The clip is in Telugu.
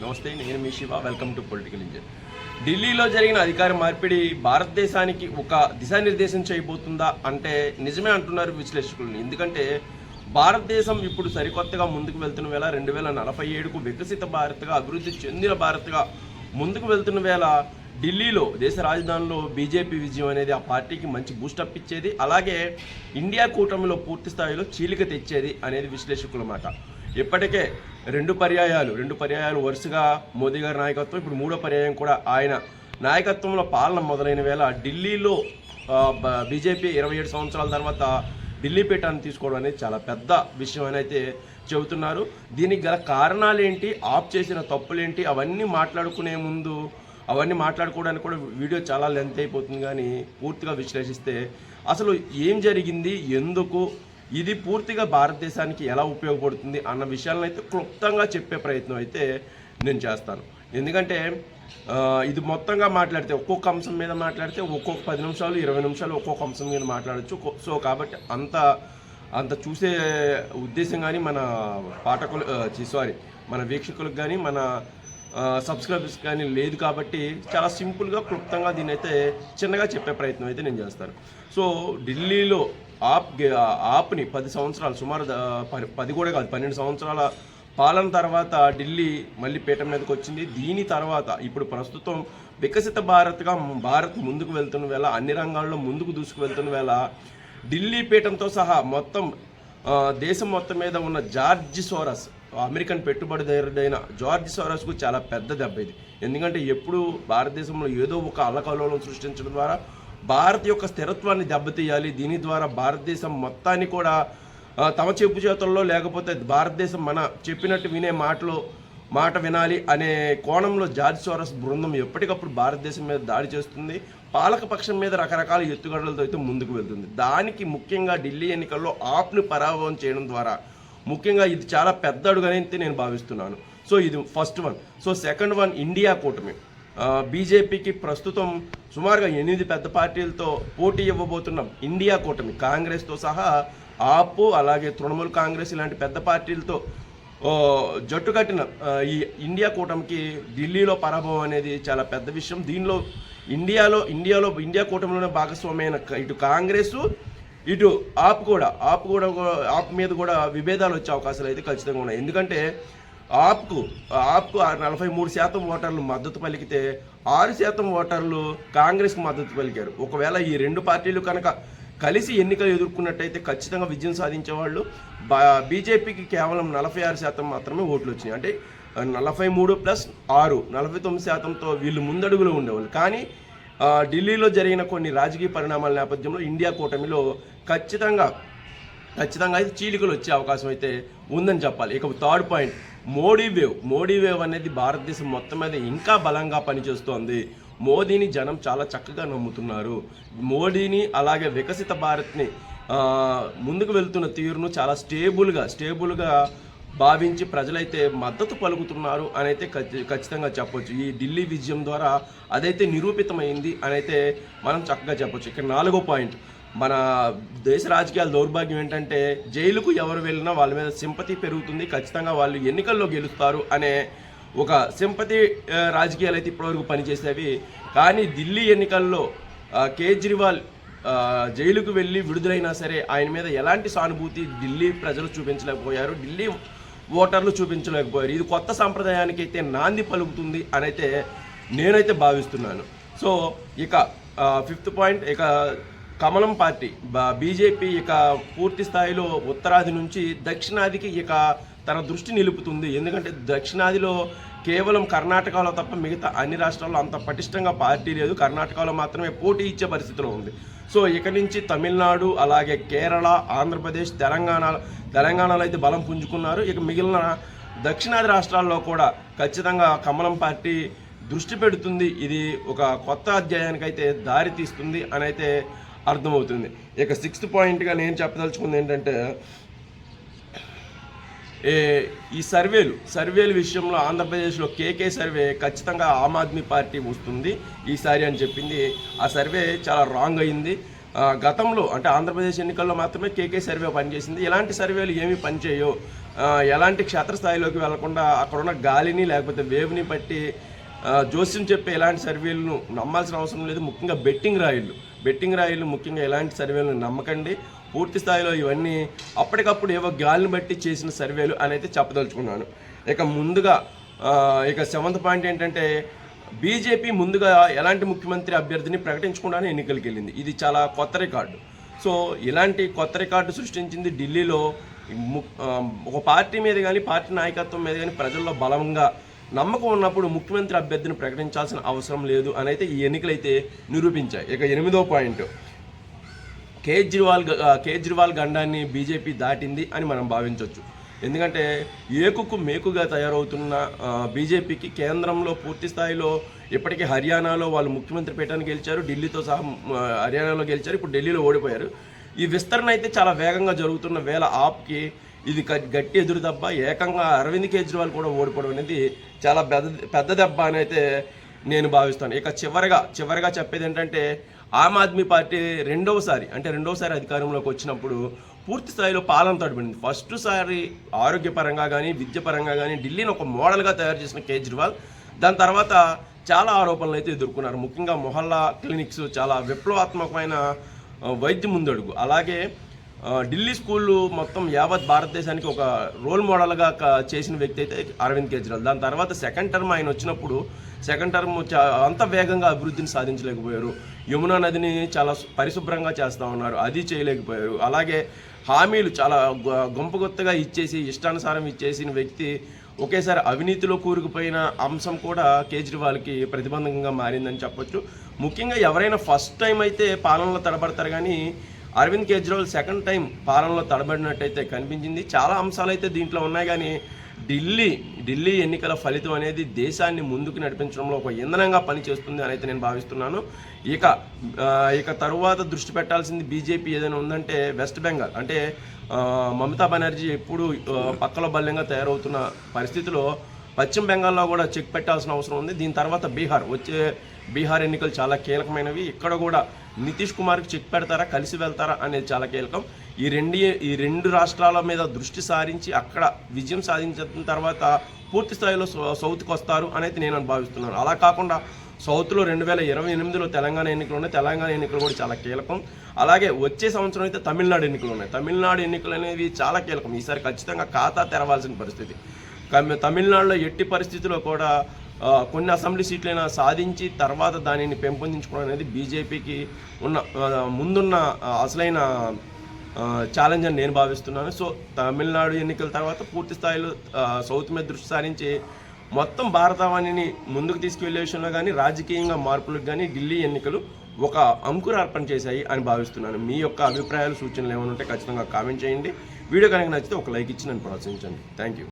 నమస్తే, నేను మీ Shiva. Welcome to political engine. ఢిల్లీలో జరిగిన అధికార మార్పిడి భారతదేశానికి ఒక దిశానిర్దేశం చేయబోతుందా అంటే నిజమే అంటున్నారు విశ్లేషకులు. ఎందుకంటే భారతదేశం ఇప్పుడు సరికొత్తగా ముందుకు వెళ్తున్న వేళ 2047కు వికసిత భారత్గా, అభివృద్ధి చెందిన భారత్గా ముందుకు వెళ్తున్న వేళ ఢిల్లీలో దేశ రాజధానిలో బీజేపీ విజయం అనేది ఆ పార్టీకి మంచి బూస్టప్ ఇచ్చేది, అలాగే ఇండియా కూటమిలో పూర్తి స్థాయిలో చీలిక తెచ్చేది అనేది విశ్లేషకుల మాట. ఇప్పటికే రెండు పర్యాయాలు వరుసగా మోదీ గారి నాయకత్వం, ఇప్పుడు మూడో పర్యాయం కూడా ఆయన నాయకత్వంలో పాలన మొదలైన వేళ ఢిల్లీలో బీజేపీ 27 సంవత్సరాల తర్వాత ఢిల్లీ పీఠాన్ని తీసుకోవడం అనేది చాలా పెద్ద విషయం అని అయితే చెబుతున్నారు. దీనికి గల కారణాలు ఏంటి, ఆప్ చేసిన తప్పులేంటి, అవన్నీ మాట్లాడుకోవడానికి కూడా వీడియో చాలా లెంత్ అయిపోతుంది. కానీ పూర్తిగా విశ్లేషిస్తే అసలు ఏం జరిగింది, ఎందుకు, ఇది పూర్తిగా భారతదేశానికి ఎలా ఉపయోగపడుతుంది అన్న విషయాలను అయితే క్లుప్తంగా చెప్పే ప్రయత్నం అయితే నేను చేస్తాను. ఎందుకంటే ఇది మొత్తంగా మాట్లాడితే ఒక్కొక్క అంశం మీద మాట్లాడితే ఒక్కొక్క 10 నిమిషాలు 20 నిమిషాలు ఒక్కొక్క అంశం మీద మాట్లాడచ్చు. సో కాబట్టి అంత చూసే ఉద్దేశం కానీ మన మన వీక్షకులకు కానీ మన సబ్స్క్రైబర్స్ కానీ లేదు. కాబట్టి చాలా సింపుల్గా క్లుప్తంగా దీన్ని అయితే చిన్నగా చెప్పే ప్రయత్నం అయితే నేను చేస్తాను. సో ఢిల్లీలో ఆప్ని 10 సంవత్సరాలు, సుమారు 10 కూడా కాదు 12 సంవత్సరాల పాలన తర్వాత ఢిల్లీ మళ్ళీ పీఠ మీదకి వచ్చింది. దీని తర్వాత ఇప్పుడు ప్రస్తుతం వికసిత భారత్గా భారత్ ముందుకు వెళ్తున్న వేళ, అన్ని రంగాల్లో ముందుకు దూసుకు వెళ్తున్న వేళ ఢిల్లీ పీఠంతో సహా మొత్తం దేశం మొత్తం మీద ఉన్న జార్జ్ సోరస్, అమెరికన్ పెట్టుబడిదారుడైన జార్జ్ సోరస్కు చాలా పెద్ద దెబ్బ ఇది. ఎందుకంటే ఎప్పుడు భారతదేశంలో ఏదో ఒక అల్లకల్లోలం సృష్టించడం ద్వారా భారత్ యొక్క స్థిరత్వాన్ని దెబ్బతీయాలి, దీని ద్వారా భారతదేశం మొత్తాన్ని కూడా తమ చెప్పు చేతుల్లో, లేకపోతే భారతదేశం మన చెప్పినట్టు మాట వినాలి అనే కోణంలో జార్జ్ సోరస్ బృందం ఎప్పటికప్పుడు భారతదేశం మీద దాడి చేస్తుంది. పాలకపక్షం మీద రకరకాల ఎత్తుగడలతో అయితే ముందుకు వెళ్తుంది. దానికి ముఖ్యంగా ఢిల్లీ ఎన్నికల్లో ఆప్ను పరాభవం చేయడం ద్వారా ముఖ్యంగా ఇది చాలా పెద్ద అడుగనైతే నేను భావిస్తున్నాను. సో ఇది first one. So second one, India కూటమి. బీజేపీకి ప్రస్తుతం సుమారుగా 8 పెద్ద పార్టీలతో పోటీ ఇవ్వబోతున్నాం. ఇండియా కూటమి కాంగ్రెస్తో సహా ఆప్, అలాగే తృణమూల్ కాంగ్రెస్ ఇలాంటి పెద్ద పార్టీలతో జట్టు కట్టిన ఈ ఇండియా కూటమికి ఢిల్లీలో పరాభవం అనేది చాలా పెద్ద విషయం. దీనిలో ఇండియా కూటమిలోనే భాగస్వామ్యమైన ఇటు కాంగ్రెస్, ఇటు ఆప్ మీద కూడా విభేదాలు వచ్చే అవకాశాలు అయితే ఖచ్చితంగా ఉన్నాయి. ఎందుకంటే ఆప్కు 43% ఓటర్లు మద్దతు పలికితే 6% ఓటర్లు కాంగ్రెస్కి మద్దతు పలికారు. ఒకవేళ ఈ రెండు పార్టీలు కనుక కలిసి ఎన్నికలు ఎదుర్కొన్నట్టయితే ఖచ్చితంగా విజయం సాధించేవాళ్ళు. బీజేపీకి కేవలం 46% మాత్రమే ఓట్లు వచ్చినాయి. అంటే 43 + 6 49%తో వీళ్ళు ముందడుగులో ఉండేవాళ్ళు. కానీ ఢిల్లీలో జరిగిన కొన్ని రాజకీయ పరిణామాల నేపథ్యంలో ఇండియా కూటమిలో ఖచ్చితంగా అయితే చీలికలు వచ్చే అవకాశం అయితే ఉందని చెప్పాలి. ఇక థర్డ్ పాయింట్, మోడీ వేవ్ అనేది భారతదేశం మొత్తం మీద ఇంకా బలంగా పనిచేస్తోంది. మోదీని జనం చాలా చక్కగా నమ్ముతున్నారు. మోడీని అలాగే వికసిత భారత్ని ముందుకు వెళ్తున్న తీరును చాలా స్టేబుల్గా భావించి ప్రజలైతే మద్దతు పలుకుతున్నారు అని అయితే ఖచ్చితంగా చెప్పొచ్చు. ఈ ఢిల్లీ విజయం ద్వారా అదైతే నిరూపితమైంది అని అయితే మనం చక్కగా చెప్పొచ్చు. ఇక్కడ 4వ పాయింట్, మన దేశ రాజకీయాల దౌర్భాగ్యం ఏంటంటే జైలుకు ఎవరు వెళ్ళినా వాళ్ళ మీద సింపతి పెరుగుతుంది, ఖచ్చితంగా వాళ్ళు ఎన్నికల్లో గెలుస్తారు అనే ఒక సింపతి రాజకీయాలు అయితే ఇప్పటివరకు పనిచేసేవి. కానీ ఢిల్లీ ఎన్నికల్లో కేజ్రీవాల్ జైలుకు వెళ్ళి విడుదలైనా సరే ఆయన మీద ఎలాంటి సానుభూతి ఢిల్లీ ప్రజలు చూపించలేకపోయారు, ఢిల్లీ ఓటర్లు చూపించలేకపోయారు. ఇది కొత్త సాంప్రదాయానికి అయితే నాంది పలుకుతుంది అని అయితే నేనైతే భావిస్తున్నాను. సో ఇక 5th పాయింట్, ఇక కమలం పార్టీ బీజేపీ ఇక పూర్తి స్థాయిలో ఉత్తరాది నుంచి దక్షిణాదికి ఇక తన దృష్టి నిలుపుతుంది. ఎందుకంటే దక్షిణాదిలో కేవలం కర్ణాటకలో తప్ప మిగతా అన్ని రాష్ట్రాల్లో అంత పటిష్టంగా పార్టీ లేదు. కర్ణాటకలో మాత్రమే పోటీ ఇచ్చే పరిస్థితిలో ఉంది. సో ఇక నుంచి తమిళనాడు, అలాగే కేరళ, ఆంధ్రప్రదేశ్, తెలంగాణలో అయితే బలం పుంజుకున్నారు. ఇక మిగిలిన దక్షిణాది రాష్ట్రాల్లో కూడా ఖచ్చితంగా కమలం పార్టీ దృష్టి పెడుతుంది. ఇది ఒక కొత్త అధ్యాయానికి అయితే దారి తీస్తుంది అని అయితే అర్థమవుతుంది. ఇక 6th పాయింట్గా నేను చెప్పదలుచుకుంది ఏంటంటే ఈ సర్వేలు విషయంలో ఆంధ్రప్రదేశ్లో కేకే సర్వే ఖచ్చితంగా ఆమ్ ఆద్మీ పార్టీ వస్తుంది ఈసారి అని చెప్పింది. ఆ సర్వే చాలా రాంగ్ అయింది. గతంలో అంటే ఆంధ్రప్రదేశ్ ఎన్నికల్లో మాత్రమే కేకే సర్వే పనిచేసింది. ఇలాంటి సర్వేలు ఏమీ పనిచేయవు. ఎలాంటి క్షేత్రస్థాయిలోకి వెళ్లకుండా అక్కడున్న గాలిని లేకపోతే వేవ్ని బట్టి జోస్యం చెప్పే ఎలాంటి సర్వేలను నమ్మాల్సిన అవసరం లేదు. ముఖ్యంగా బెట్టింగ్ రాయిలు ముఖ్యంగా ఎలాంటి సర్వేలను నమ్మకండి. పూర్తి స్థాయిలో ఇవన్నీ అప్పటికప్పుడు ఏవో గాలిని బట్టి చేసిన సర్వేలు అని అయితే చెప్పదలుచుకున్నాను. ఇక ముందుగా ఇక 7th పాయింట్ ఏంటంటే బీజేపీ ముందుగా ఎలాంటి ముఖ్యమంత్రి అభ్యర్థిని ప్రకటించకుండానే ఎన్నికలకు వెళ్ళింది. ఇది చాలా కొత్త రికార్డు. సో ఇలాంటి కొత్త రికార్డు సృష్టించింది ఢిల్లీలో. ఒక పార్టీ మీద కానీ పార్టీ నాయకత్వం మీద కానీ ప్రజల్లో బలంగా నమ్మకం ఉన్నప్పుడు ముఖ్యమంత్రి అభ్యర్థిని ప్రకటించాల్సిన అవసరం లేదు అని అయితే ఈ ఎన్నికలైతే నిరూపించాయి. ఇక 8వ పాయింట్ కేజ్రీవాల్ గండాన్ని బీజేపీ దాటింది అని మనం భావించవచ్చు. ఎందుకంటే ఏకుకు మేకుగా తయారవుతున్న బీజేపీకి కేంద్రంలో పూర్తి స్థాయిలో ఇప్పటికీ హర్యానాలో వాళ్ళు ముఖ్యమంత్రి పీఠాన్ని గెలిచారు, ఢిల్లీతో సహా హర్యానాలో గెలిచారు, ఇప్పుడు ఢిల్లీలో ఓడిపోయారు. ఈ విస్తరణ అయితే చాలా వేగంగా జరుగుతున్న వేళ ఆప్కి ఇది గట్టి ఎదురు దెబ్బ. ఏకంగా అరవింద్ కేజ్రీవాల్ కూడా ఓడిపోవడం అనేది చాలా పెద్ద దెబ్బ అని అయితే నేను భావిస్తాను. ఇక చివరిగా చెప్పేది ఏంటంటే ఆమ్ ఆద్మీ పార్టీ రెండవసారి అధికారంలోకి వచ్చినప్పుడు పూర్తి స్థాయిలో పాలన తడిపడింది. ఫస్ట్ సారి ఆరోగ్యపరంగా కానీ విద్యపరంగా కానీ ఢిల్లీని ఒక మోడల్గా తయారు చేసిన కేజ్రీవాల్ దాని తర్వాత చాలా ఆరోపణలు అయితే ఎదుర్కొన్నారు. ముఖ్యంగా మొహల్లా క్లినిక్స్ చాలా విప్లవాత్మకమైన వైద్య ముందడుగు. అలాగే ఢిల్లీ స్కూళ్ళు మొత్తం యావత్ భారతదేశానికి ఒక రోల్ మోడల్గా చేసిన వ్యక్తి అయితే అరవింద్ కేజ్రీవాల్. దాని తర్వాత సెకండ్ టర్మ్ ఆయన వచ్చినప్పుడు అంత వేగంగా అభివృద్ధిని సాధించలేకపోయారు. యమునా నదిని చాలా పరిశుభ్రంగా చేస్తూ ఉన్నారు, అది చేయలేకపోయారు. అలాగే హామీలు చాలా గొంపగొత్తగా ఇచ్చేసి ఇష్టానుసారం ఇచ్చేసిన వ్యక్తి ఒకేసారి అవినీతిలో కూరుకుపోయిన అంశం కూడా కేజ్రీవాల్కి ప్రతిబంధకంగా మారిందని చెప్పొచ్చు. ముఖ్యంగా ఎవరైనా ఫస్ట్ టైం అయితే పాలనలో తడబడతారు, కానీ అరవింద్ కేజ్రీవాల్ సెకండ్ టైం పాలనలో తడబడినట్టయితే కనిపించింది. చాలా అంశాలు అయితే దీంట్లో ఉన్నాయి, కానీ ఢిల్లీ ఎన్నికల ఫలితం అనేది దేశాన్ని ముందుకు నడిపించడంలో ఒక ఇంధనంగా పనిచేస్తుంది అని అయితే నేను భావిస్తున్నాను. ఇక తరువాత దృష్టి పెట్టాల్సింది బీజేపీ ఏదైనా ఉందంటే వెస్ట్ బెంగాల్. అంటే మమతా బెనర్జీ ఎప్పుడు పక్కలో బల్యంగా తయారవుతున్న పరిస్థితిలో పశ్చిమ బెంగాల్లో కూడా చెక్ పెట్టాల్సిన అవసరం ఉంది. దీని తర్వాత బీహార్ ఎన్నికలు చాలా కీలకమైనవి. ఇక్కడ కూడా నితీష్ కుమార్కి చెక్ పెడతారా, కలిసి వెళ్తారా అనేది చాలా కీలకం. ఈ రెండు రాష్ట్రాల మీద దృష్టి సారించి అక్కడ విజయం సాధించిన తర్వాత పూర్తి స్థాయిలో సౌత్కి వస్తారు అనేది నేను భావిస్తున్నాను. అలా కాకుండా సౌత్లో 2028లో తెలంగాణ ఎన్నికలు ఉన్నాయి. తెలంగాణ ఎన్నికలు కూడా చాలా కీలకం. అలాగే వచ్చే సంవత్సరం అయితే తమిళనాడు ఎన్నికలు ఉన్నాయి. తమిళనాడు ఎన్నికలు అనేవి చాలా కీలకం. ఈసారి ఖచ్చితంగా ఖాతా తెరవాల్సిన పరిస్థితి. తమిళనాడులో ఎట్టి పరిస్థితుల్లో కూడా కొన్ని అసెంబ్లీ సీట్లైనా సాధించి తర్వాత దానిని పెంపొందించుకోవడం అనేది బీజేపీకి ముందున్న అసలైన ఛాలెంజ్ అని నేను భావిస్తున్నాను. సో తమిళనాడు ఎన్నికల తర్వాత పూర్తి స్థాయిలో సౌత్ మీద దృష్టి సారించి మొత్తం భారతావనిని ముందుకు తీసుకువెళ్ళే విషయంలో కానీ రాజకీయంగా మార్పులకు కానీ ఢిల్లీ ఎన్నికలు ఒక అంకురార్పణ చేశాయి అని భావిస్తున్నాను. మీ యొక్క అభిప్రాయాలు సూచనలు ఏమైనా ఉంటే ఖచ్చితంగా కామెంట్ చేయండి. వీడియో కనుక నచ్చితే ఒక లైక్ ఇచ్చి నన్ను ప్రోత్సహించండి. Thank you.